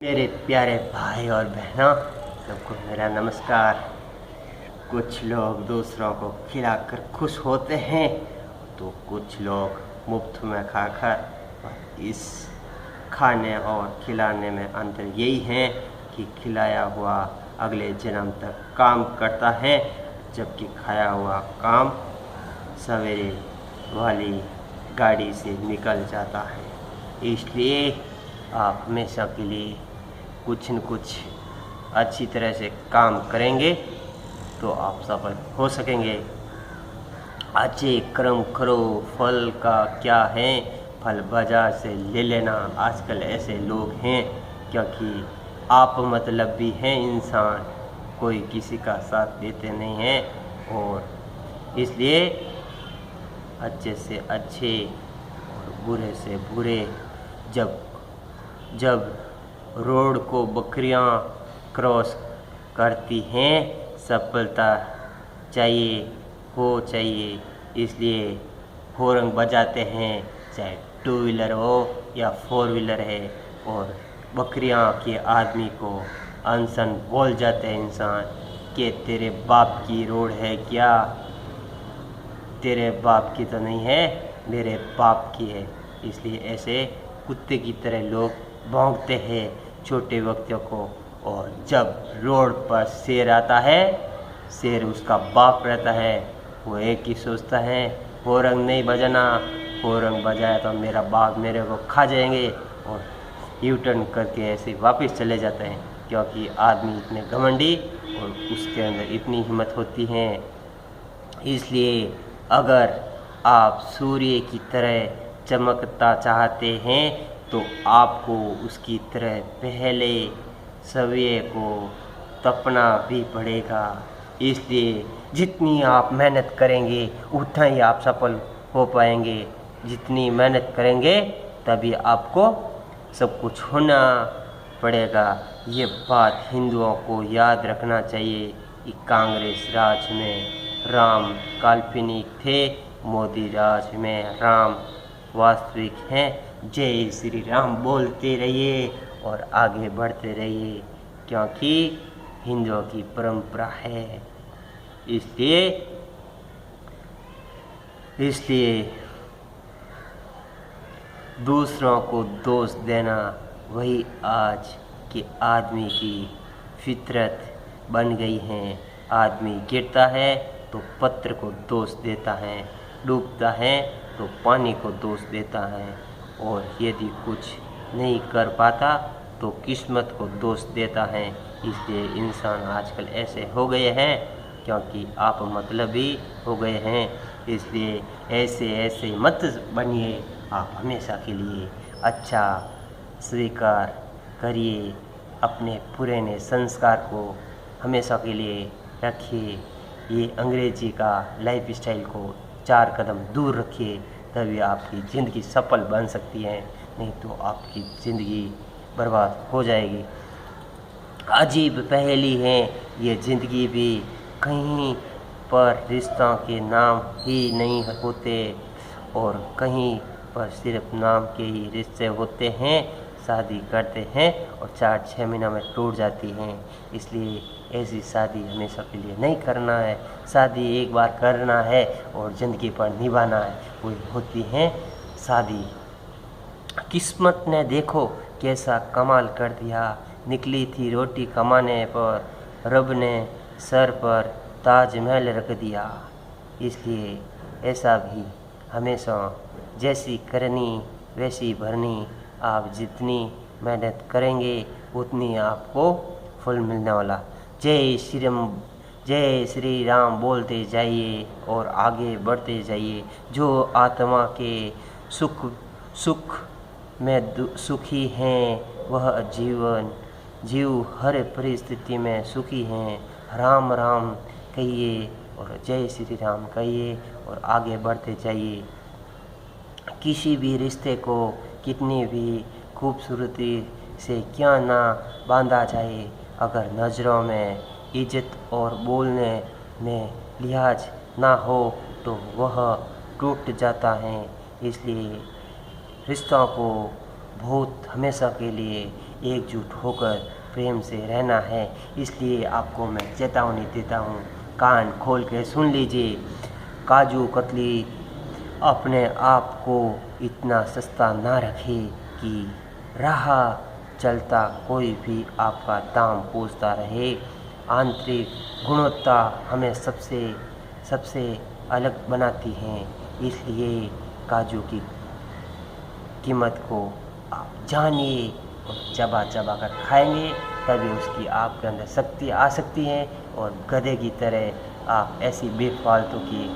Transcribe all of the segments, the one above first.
मेरे प्यारे भाई और बहनों, सबको मेरा नमस्कार। कुछ लोग दूसरों को खिलाकर खुश होते हैं तो कुछ लोग मुफ्त में खाकर, और इस खाने और खिलाने में अंतर यही है कि खिलाया हुआ अगले जन्म तक काम करता है, जबकि खाया हुआ काम सवेरे वाली गाड़ी से निकल जाता है। इसलिए आप हमेशा के लिए कुछ न कुछ अच्छी तरह से काम करेंगे तो आप सफल हो सकेंगे। अच्छे कर्म करो, फल का क्या है, फल बाजार से ले लेना। आजकल ऐसे लोग हैं क्योंकि आप मतलब भी हैं इंसान, कोई किसी का साथ देते नहीं हैं, और इसलिए अच्छे से अच्छे और बुरे से बुरे, जब जब रोड को बकरियां क्रॉस करती हैं, सफलता चाहिए, इसलिए हॉर्न बजाते हैं, चाहे टू व्हीलर हो या फोर व्हीलर है। और बकरियां के आदमी को अनसन बोल जाते हैं इंसान कि तेरे बाप की रोड है क्या? तेरे बाप की तो नहीं है, मेरे बाप की है। इसलिए ऐसे कुत्ते की तरह लोग भौंकते हैं छोटे व्यक्तियों को। और जब रोड पर शेर आता है, शेर उसका बाप रहता है, वो एक ही सोचता है, हॉर्न नहीं बजाना, हॉर्न बजाया तो मेरा बाप मेरे को खा जाएंगे, और यू टर्न करके ऐसे वापस चले जाते हैं। क्योंकि आदमी इतने घमंडी और उसके अंदर इतनी हिम्मत होती है। इसलिए अगर आप सूर्य की तरह चमकता चाहते हैं तो आपको उसकी तरह पहले सवेरे को तपना भी पड़ेगा। इसलिए जितनी आप मेहनत करेंगे उतना ही आप सफल हो पाएंगे। जितनी मेहनत करेंगे तभी आपको सब कुछ होना पड़ेगा। ये बात हिंदुओं को याद रखना चाहिए कि कांग्रेस राज में राम काल्पनिक थे, मोदी राज में राम वास्तविक हैं। जय श्री राम बोलते रहिए और आगे बढ़ते रहिए, क्योंकि हिंदुओं की परंपरा है। इसलिए दूसरों को दोष देना वही आज के आदमी की फितरत बन गई है। आदमी गिरता है तो पत्थर को दोष देता है, डूबता है तो पानी को दोष देता है, और यदि कुछ नहीं कर पाता तो किस्मत को दोष देता है। इसलिए इंसान आजकल ऐसे हो गए हैं क्योंकि आप मतलबी हो गए हैं। इसलिए ऐसे मत बनिए। आप हमेशा के लिए अच्छा स्वीकार करिए, अपने पुराने संस्कार को हमेशा के लिए रखिए। ये अंग्रेजी का लाइफ स्टाइल को 4 कदम दूर रखिए, तभी आपकी ज़िंदगी सफल बन सकती है, नहीं तो आपकी ज़िंदगी बर्बाद हो जाएगी। अजीब पहेली है ये ज़िंदगी भी, कहीं पर रिश्तों के नाम ही नहीं होते और कहीं पर सिर्फ नाम के ही रिश्ते होते हैं। शादी करते हैं और 4-6 महीना में टूट जाती हैं। इसलिए ऐसी शादी हमेशा के लिए नहीं करना है। शादी एक बार करना है और ज़िंदगी पर निभाना है, वो होती है शादी। किस्मत ने देखो कैसा कमाल कर दिया, निकली थी रोटी कमाने पर, रब ने सर पर ताजमहल रख दिया। इसलिए ऐसा भी हमेशा जैसी करनी वैसी भरनी। आप जितनी मेहनत करेंगे उतनी आपको फल मिलने वाला। जय श्री राम बोलते जाइए और आगे बढ़ते जाइए। जो आत्मा के सुख में सुखी हैं वह जीव हर परिस्थिति में सुखी हैं। राम राम कहिए और जय श्री राम कहिए और आगे बढ़ते जाइए। किसी भी रिश्ते को कितनी भी खूबसूरती से क्या ना बांधा जाए, अगर नज़रों में इज्जत और बोलने में लिहाज ना हो तो वह टूट जाता है। इसलिए रिश्तों को बहुत हमेशा के लिए एकजुट होकर प्रेम से रहना है। इसलिए आपको मैं चेतावनी देता हूँ, कान खोल के सुन लीजिए। काजू कतली अपने आप को इतना सस्ता ना रखे कि राह चलता कोई भी आपका दाम पूछता रहे। आंतरिक गुणवत्ता हमें सबसे अलग बनाती हैं। इसलिए काजू की कीमत को आप जानिए और चबा चबा कर खाएंगे, तभी उसकी आपके अंदर शक्ति आ सकती है। और गधे की तरह आप ऐसी बेफालतू की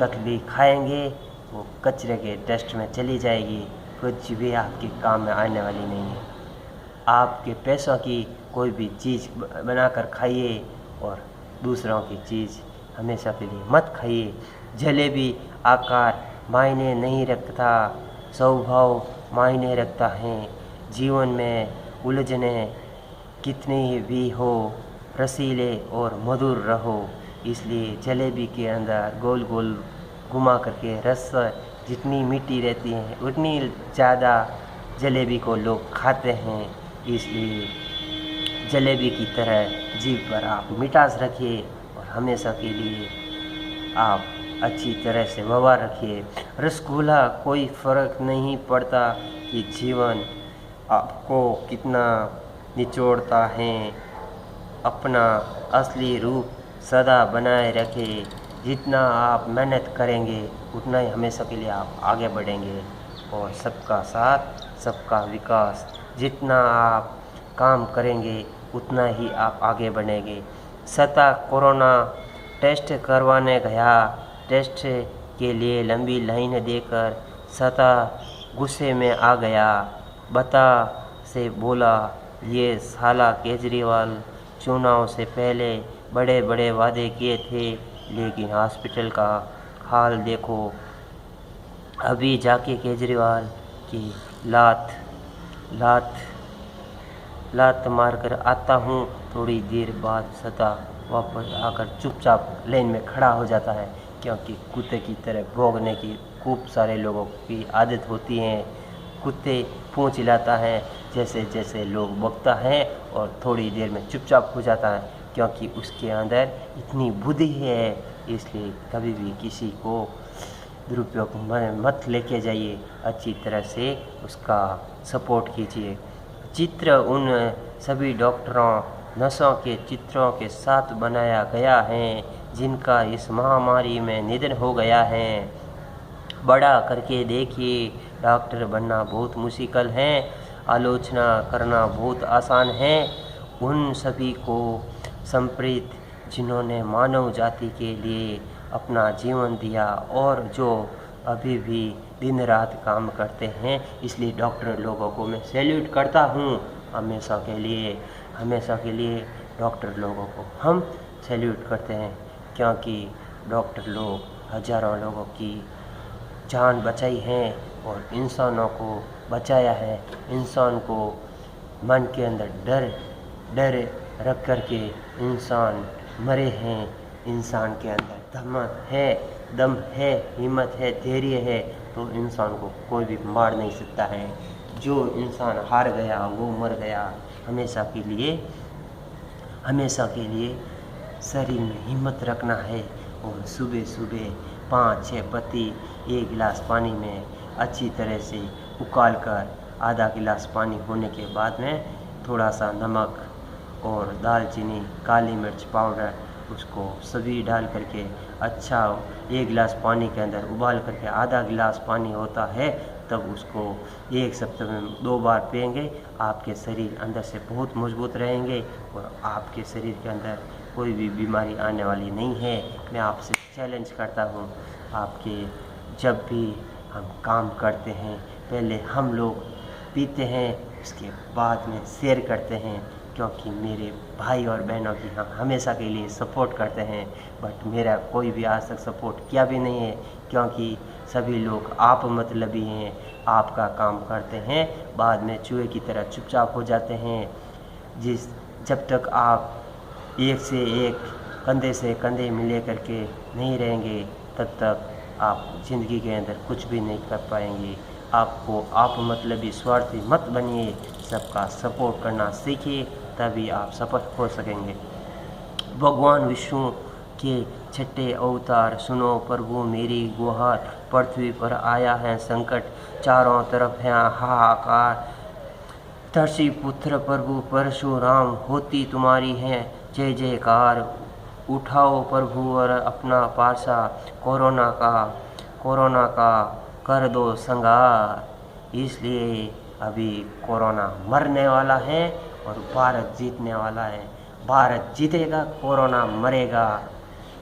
कतली खाएंगे, वो कचरे के डस्ट में चली जाएगी, कुछ भी आपके काम में आने वाली नहीं है। आपके पैसों की कोई भी चीज़ बनाकर खाइए और दूसरों की चीज़ हमेशा के लिए मत खाइए। जलेबी आकार मायने नहीं रखता, स्वभाव मायने रखता है। जीवन में उलझने कितनी भी हो, रसीले और मधुर रहो। इसलिए जलेबी के अंदर गोल गोल घुमा करके रस जितनी मीठी रहती है उतनी ज़्यादा जलेबी को लोग खाते हैं। इसलिए जलेबी की तरह जीभ पर आप मिठास रखिए और हमेशा के लिए आप अच्छी तरह से व्यवहार रखिए। रसगुल्ला कोई फ़र्क नहीं पड़ता कि जीवन आपको कितना निचोड़ता है। अपना असली रूप सदा बनाए रखें। जितना आप मेहनत करेंगे उतना ही हमेशा के लिए आप आगे बढ़ेंगे। और सबका साथ सबका विकास, जितना आप काम करेंगे उतना ही आप आगे बढ़ेंगे। सता कोरोना टेस्ट करवाने गया, टेस्ट के लिए लंबी लाइन देखकर सता गुस्से में आ गया। बता से बोला, ये साला केजरीवाल चुनाव से पहले बड़े बड़े वादे किए थे, लेकिन हॉस्पिटल का हाल देखो। अभी जाके केजरीवाल की लात मारकर आता हूँ। थोड़ी देर बाद सता वापस आकर चुपचाप लाइन में खड़ा हो जाता है, क्योंकि कुत्ते की तरह भौंकने की खूब सारे लोगों की आदत होती है। कुत्ते पूंछ हिलाता है जैसे जैसे लोग भौंकता है और थोड़ी देर में चुपचाप हो जाता है, क्योंकि उसके अंदर इतनी बुद्धि है। इसलिए कभी भी किसी को दुरुपयोग में मत लेके जाइए, अच्छी तरह से उसका सपोर्ट कीजिए। चित्र उन सभी डॉक्टरों, नर्सों के चित्रों के साथ बनाया गया है जिनका इस महामारी में निधन हो गया है। बड़ा करके देखिए, डॉक्टर बनना बहुत मुश्किल है, आलोचना करना बहुत आसान है। उन सभी को समर्पित जिन्होंने मानव जाति के लिए अपना जीवन दिया और जो अभी भी दिन रात काम करते हैं। इसलिए डॉक्टर लोगों को मैं सैल्यूट करता हूँ। हमेशा के लिए डॉक्टर लोगों को हम सैल्यूट करते हैं, क्योंकि डॉक्टर लोग हजारों लोगों की जान बचाई है और इंसानों को बचाया है। इंसान को मन के अंदर डर रख कर के इंसान मरे हैं। इंसान के अंदर दम है, हिम्मत है, धैर्य है, तो इंसान को कोई भी मार नहीं सकता है। जो इंसान हार गया वो मर गया। हमेशा के लिए शरीर में हिम्मत रखना है और सुबह सुबह 5-6 पत्ती 1 गिलास पानी में अच्छी तरह से उबाल कर आधा गिलास पानी होने के बाद में थोड़ा सा नमक और दालचीनी, काली मिर्च पाउडर, उसको सभी डाल करके अच्छा 1 गिलास पानी के अंदर उबाल करके आधा गिलास पानी होता है, तब उसको 1 सप्ताह में 2 बार पिएंगे। आपके शरीर अंदर से बहुत मजबूत रहेंगे और आपके शरीर के अंदर कोई भी बीमारी आने वाली नहीं है। मैं आपसे चैलेंज करता हूँ, आपके जब भी हम काम करते हैं पहले हम लोग पीते हैं, उसके बाद में शेयर करते हैं, क्योंकि मेरे भाई और बहनों की हम हमेशा के लिए सपोर्ट करते हैं। बट मेरा कोई भी आज तक सपोर्ट किया भी नहीं है, क्योंकि सभी लोग आप मतलबी हैं, आपका काम करते हैं, बाद में चूहे की तरह चुपचाप हो जाते हैं। जब तक आप एक से एक कंधे से कंधे मिले करके नहीं रहेंगे, तब तक आप ज़िंदगी के अंदर कुछ भी नहीं कर पाएंगे। आपको आप मतलबी स्वार्थी मत बनिए, सबका सपोर्ट करना सीखिए, तभी आप सफल हो सकेंगे। भगवान विष्णु के छठे अवतार, सुनो प्रभु मेरी गुहार, पृथ्वी पर आया है संकट, चारों तरफ है हाहाकार, धरती पुत्र प्रभु परशुराम, होती तुम्हारी है जय जयकार, उठाओ प्रभु और अपना पासा, कोरोना का कर दो संहार। इसलिए अभी कोरोना मरने वाला है और भारत जीतने वाला है। भारत जीतेगा, कोरोना मरेगा।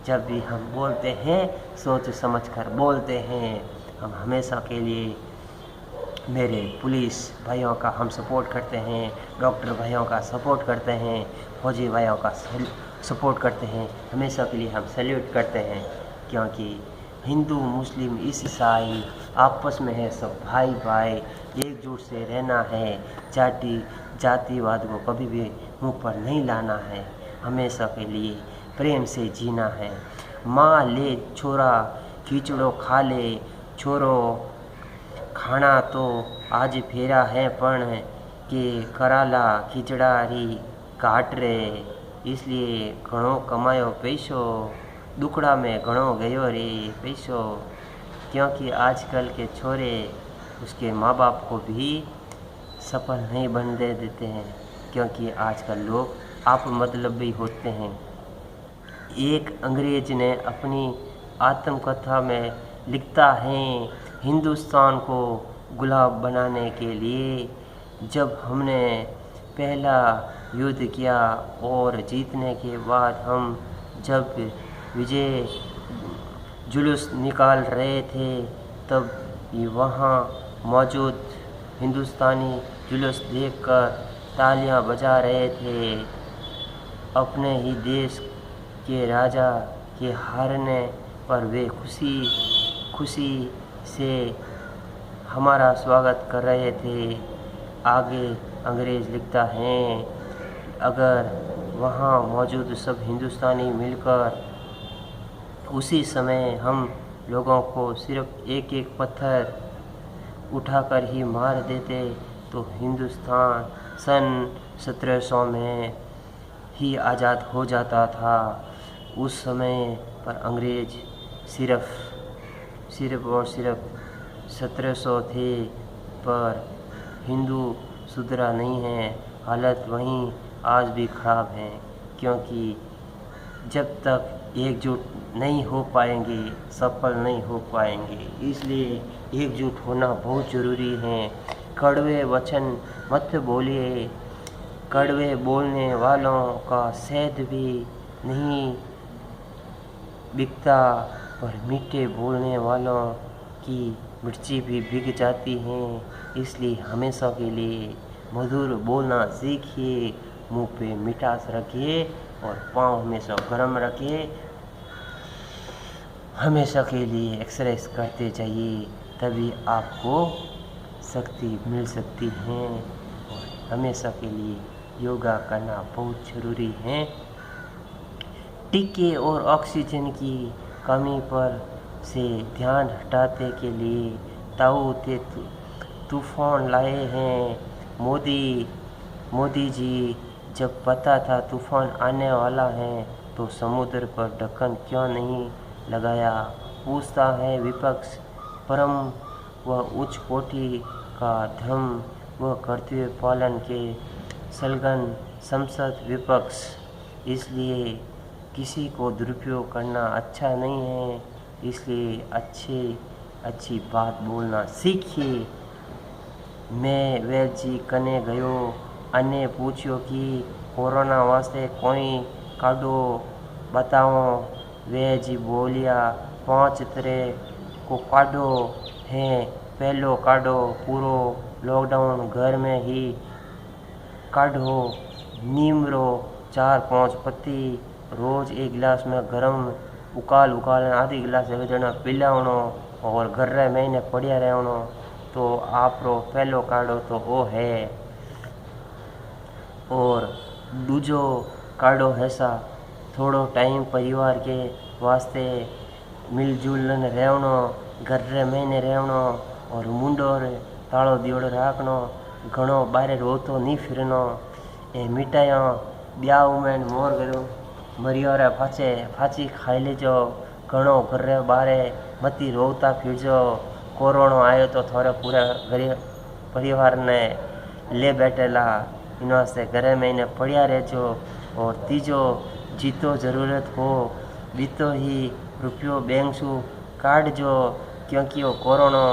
जब भी हम बोलते हैं सोच समझ कर बोलते हैं। हम हमेशा के लिए मेरे पुलिस भाइयों का हम सपोर्ट करते हैं, डॉक्टर भाइयों का सपोर्ट करते हैं, फौजी भाइयों का सपोर्ट करते हैं। हमेशा के लिए हम सैल्यूट करते हैं, क्योंकि हिंदू मुस्लिम ईसाई आपस में है सब भाई भाई, एकजुट से रहना है। जातिवाद को कभी भी मुंह पर नहीं लाना है, हमेशा के लिए प्रेम से जीना है। माँ ले छोरा खिचड़ो खा ले छोरो, खाना तो आज फेरा है पण के कराला खिचड़ारी काट रे। इसलिए घणो कमायो पैसो, दुखड़ा में घणो गयो रे पैसो। क्योंकि आजकल के छोरे उसके माँ बाप को भी सफल नहीं बनने देते हैं, क्योंकि आजकल लोग आप मतलबी होते हैं। एक अंग्रेज ने अपनी आत्मकथा में लिखता है, हिंदुस्तान को गुलाम बनाने के लिए जब हमने पहला युद्ध किया और जीतने के बाद हम जब विजय जुलूस निकाल रहे थे, तब वहाँ मौजूद हिंदुस्तानी जुलूस देखकर तालियां बजा रहे थे। अपने ही देश के राजा के हारने पर वे खुशी से हमारा स्वागत कर रहे थे। आगे अंग्रेज लिखता है, अगर वहाँ मौजूद सब हिंदुस्तानी मिलकर उसी समय हम लोगों को सिर्फ एक एक पत्थर उठाकर ही मार देते तो हिंदुस्तान सन 1700 में ही आज़ाद हो जाता था। उस समय पर अंग्रेज सिर्फ और सिर्फ 1700 थे, पर हिंदू सुधरा नहीं है। हालत वहीं आज भी ख़राब है, क्योंकि जब तक एकजुट नहीं हो पाएंगे सफल नहीं हो पाएंगे। इसलिए एकजुट होना बहुत ज़रूरी है। कड़वे वचन मत बोलिए, कड़वे बोलने वालों का शहद भी नहीं बिकता, और मीठे बोलने वालों की मिर्ची भी बिक जाती हैं। इसलिए हमेशा के लिए मधुर बोलना सीखिए, मुंह पे मिठास रखिए और पाँव हमेशा गर्म रखिए। हमेशा के लिए एक्सरसाइज करते जाइए, तभी आपको शक्ति मिल सकती है। और हमेशा के लिए योगा करना बहुत ज़रूरी है। टीके और ऑक्सीजन की कमी पर से ध्यान हटाने के लिए ताऊ ते तूफान लाए हैं मोदी जी। जब पता था तूफान आने वाला है तो समुद्र पर ढक्कन क्यों नहीं लगाया, पूछता है विपक्ष। परम व उच्च कोटि का धर्म व कर्तव्य पालन के संलग्न संसद विपक्ष। इसलिए किसी को दुरुपयोग करना अच्छा नहीं है, इसलिए अच्छी बात बोलना सीखिए। मैं वैद्य जी कने गयो, अने पूछ्यो कि कोरोना वास्ते कोई काढ़ो बताओ। वैद्य जी बोलिया, 5 तरह को काढ़ो है। पहलो काढ़ो पूरो लॉकडाउन घर में ही काढ़ो। नीम रो 4-5 पत्ती रोज एक गिलास में गरम उकाल आधी गिलास एक जना पिलावनो और घर रे महीने पड़िया रहनो। तो आप रो पहलो काढ़ो तो वो है। और दूजो काढ़ो हैसा थोड़ो टाइम परिवार के वास्ते मिलजुल रहनो, घर रे महीने रहनो और मुंडो तालो दियोड़ो राखनो। घणो बाहर रोतो नहीं फिरनो। ए मिठाइयों ब्याह में मोर करो मरियो रे फाचे फाची खाई लेजो। घणो घर बारे मती रोता फिरजो। कोरोना आयो तो थोड़े पूरा गरीब परिवार ने ले बैठेला इन वास्ते घर में इन्हें पड़िया रहजो। और तीजो जीतो ज़रूरत हो बीतो ही रुपयो बैंक सु काढ़जो, क्योंकि वो कोरोना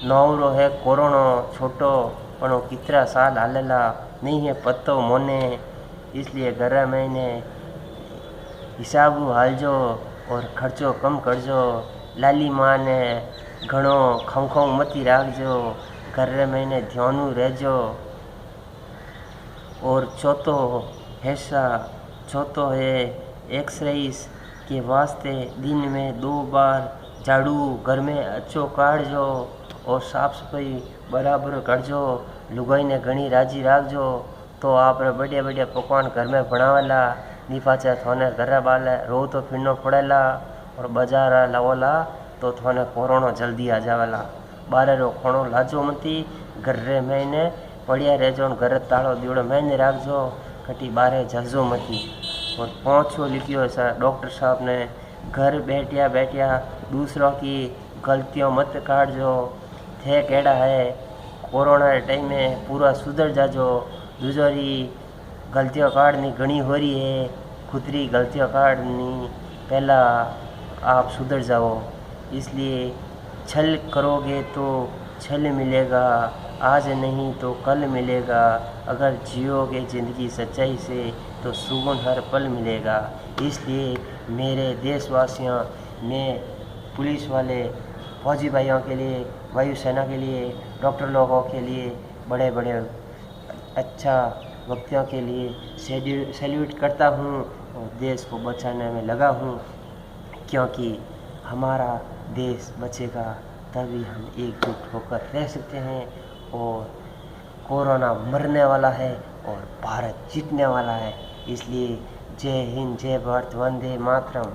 नवरो है। कोरोना छोटो पण वो कितना साल हालेला नहीं है पत्तो मोने। इसलिए घर में इन्हें हिसाब हालजो और खर्चो कम करजो। लाली माँ ने घणो खंखों मती राखजो। घर में इन्हें ध्यानु रहजो। और चौथो है एक्सरसाइज के वास्ते दिन में 2 बार झाड़ू घर में अच्छो काढ़जो और साफ सफाई बराबर करजो। लुगाई ने घणी राजी राखजो तो आप बढ़िया बढ़िया पकवान घर में बनावेला। नी पाछे थोने घर बाले रो तो फिरनो पड़ेला और बाजार लावोला तो थोने कोरोना जल्दी आ जावेला। बारे रो खाणो लाजो मती घर में ने पड़िया रहजो। घर तालो दीवड़ो मैंने राखजो कटी बारे जजो मती। और 5 लिखियो है डॉक्टर साहब ने घर बैठिया बैठिया दूसरों की गलतियों मत काढ़जो। थे केड़ा है कोरोना टाइम में पूरा सुधर जाजो। दूसरी गलतियों काढ़नी घनी हो रही है, खुदरी गलतियों काढ़नी पहला आप सुधर जाओ। इसलिए छल करोगे तो छल मिलेगा, आज नहीं तो कल मिलेगा। अगर जियोगे ज़िंदगी सच्चाई से तो सुकून हर पल मिलेगा। इसलिए मेरे देशवासियों में पुलिस वाले फौजी भाइयों के लिए, वायुसेना के लिए, डॉक्टर लोगों के लिए, बड़े बड़े अच्छा व्यक्तियों के लिए सैल्यूट करता हूँ और देश को बचाने में लगा हूँ, क्योंकि हमारा देश बचेगा तभी हम एकजुट होकर रह सकते हैं। और कोरोना मरने वाला है और भारत जीतने वाला है। इसलिए जय हिंद, जय भारत, वंदे मातरम।